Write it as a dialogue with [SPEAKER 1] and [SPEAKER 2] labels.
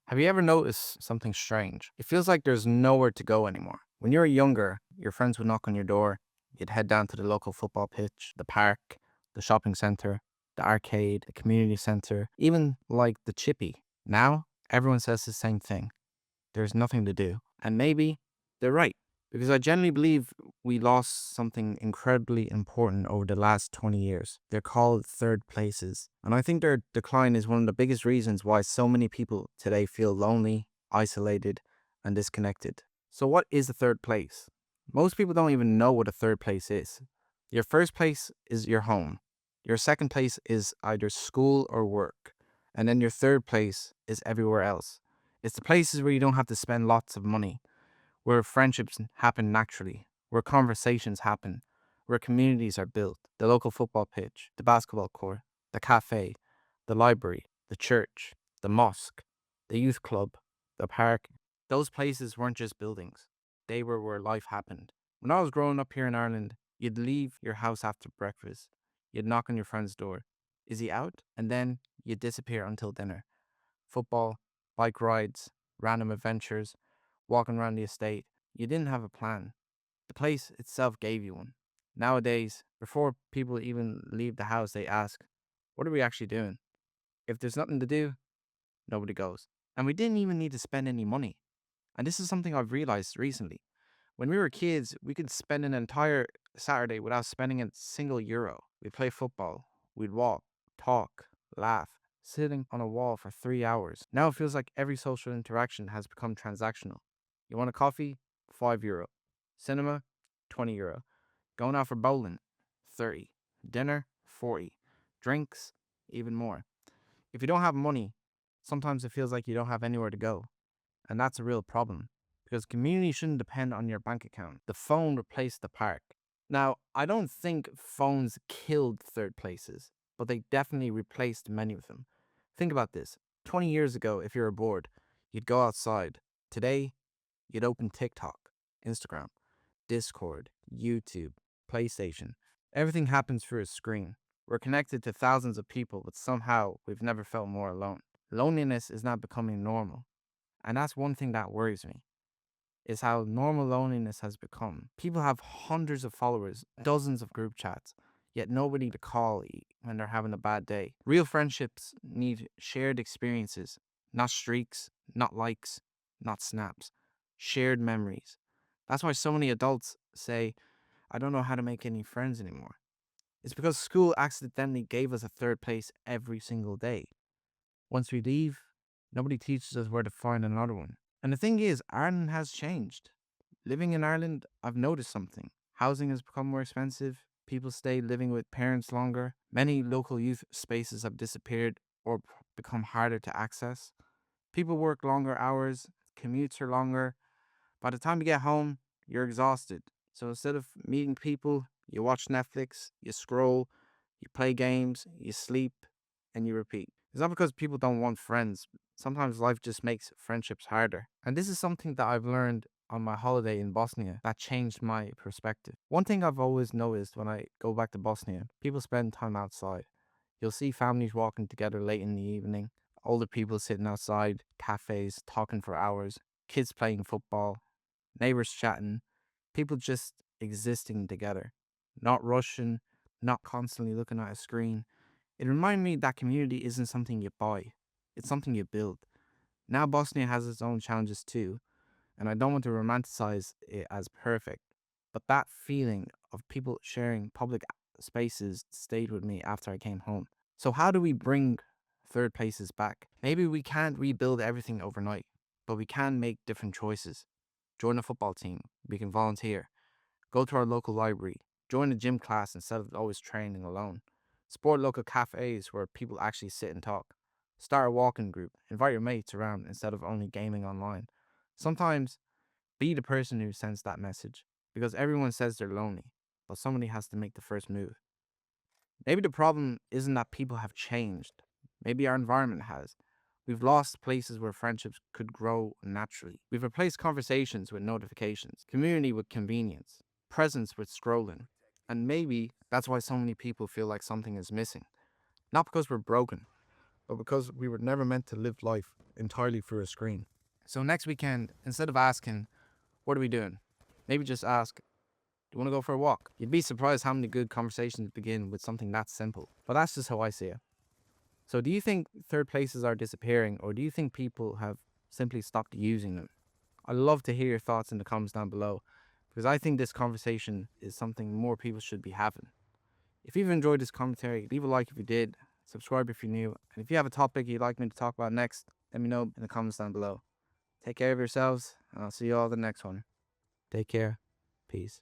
[SPEAKER 1] Have you ever noticed something strange? It feels like there's nowhere to go anymore. When you were younger, your friends would knock on your door. You'd head down to the local football pitch, the park, the shopping center, the arcade, the community center, even like the chippy. Now, everyone says the same thing. There's nothing to do. And maybe they're right. Because I genuinely believe we lost something incredibly important over the last 20 years. They're called third places. And I think their decline is one of the biggest reasons why so many people today feel lonely, isolated, and disconnected. So, what is the third place? Most people don't even know what a third place is. Your first place is your home. Your second place is either school or work. And then your third place is everywhere else. It's the places where you don't have to spend lots of money, where friendships happen naturally, where conversations happen, where communities are built. The local football pitch, the basketball court, the cafe, the library, the church, the mosque, the youth club, the park. Those places weren't just buildings, they were where life happened. When I was growing up here in Ireland, you'd leave your house after breakfast, you'd knock on your friend's door. Is he out? And then you'd disappear until dinner. Football, bike rides, random adventures, walking around the estate. You didn't have a plan. The place itself gave you one. Nowadays, before people even leave the house, they ask, what are we actually doing? If there's nothing to do, nobody goes. And we didn't even need to spend any money. And this is something I've realized recently. When we were kids, we could spend an entire Saturday without spending a single euro. We'd play football, we'd walk, talk, laugh, sitting on a wall for 3 hours. Now it feels like every social interaction has become transactional. You want a coffee? €5. Cinema? €20. Going out for bowling? 30. Dinner? 40. Drinks? Even more. If you don't have money, sometimes it feels like you don't have anywhere to go. And that's a real problem because community shouldn't depend on your bank account. The phone replaced the park. Now, I don't think phones killed third places, but they definitely replaced many of them. Think about this. 20 years ago, if you were bored, you'd go outside. Today, you'd open TikTok, Instagram, Discord, YouTube, PlayStation. Everything happens through a screen. We're connected to thousands of people, but somehow we've never felt more alone. Loneliness is not becoming normal. And that's one thing that worries me, is how normal loneliness has become. People have hundreds of followers, dozens of group chats, yet nobody to call when they're having a bad day. Real friendships need shared experiences, not streaks, not likes, not snaps. Shared memories. That's why so many adults say, I don't know how to make any friends anymore. It's because school accidentally gave us a third place every single day. Once we leave, nobody teaches us where to find another one. And the thing is, Ireland has changed. Living in Ireland, I've noticed something. Housing has become more expensive. People stay living with parents longer. Many local youth spaces have disappeared or become harder to access. People work longer hours, commutes are longer. By the time you get home, you're exhausted. So instead of meeting people, you watch Netflix, you scroll, you play games, you sleep, and you repeat. It's not because people don't want friends. Sometimes life just makes friendships harder. And this is something that I've learned on my holiday in Bosnia that changed my perspective. One thing I've always noticed when I go back to Bosnia, people spend time outside. You'll see families walking together late in the evening, older people sitting outside cafes talking for hours, kids playing football, neighbors chatting, people just existing together, not rushing, not constantly looking at a screen. It reminded me that community isn't something you buy, it's something you build. Now, Bosnia has its own challenges too, and I don't want to romanticize it as perfect, but that feeling of people sharing public spaces stayed with me after I came home. So, how do we bring third places back? Maybe we can't rebuild everything overnight, but we can make different choices. Join a football team, we can volunteer, go to our local library, join a gym class instead of always training alone, support local cafes where people actually sit and talk, start a walking group, invite your mates around instead of only gaming online. Sometimes be the person who sends that message because everyone says they're lonely, but somebody has to make the first move. Maybe the problem isn't that people have changed. Maybe our environment has. We've lost places where friendships could grow naturally. We've replaced conversations with notifications, community with convenience, presence with scrolling. And maybe that's why so many people feel like something is missing. Not because we're broken, but because we were never meant to live life entirely through a screen. So next weekend, instead of asking, what are we doing? Maybe just ask, do you want to go for a walk? You'd be surprised how many good conversations begin with something that simple. But that's just how I see it. So do you think third places are disappearing, or do you think people have simply stopped using them? I'd love to hear your thoughts in the comments down below, because I think this conversation is something more people should be having. If you've enjoyed this commentary, leave a like if you did, subscribe if you're new, and if you have a topic you'd like me to talk about next, let me know in the comments down below. Take care of yourselves, and I'll see you all in the next one. Take care. Peace.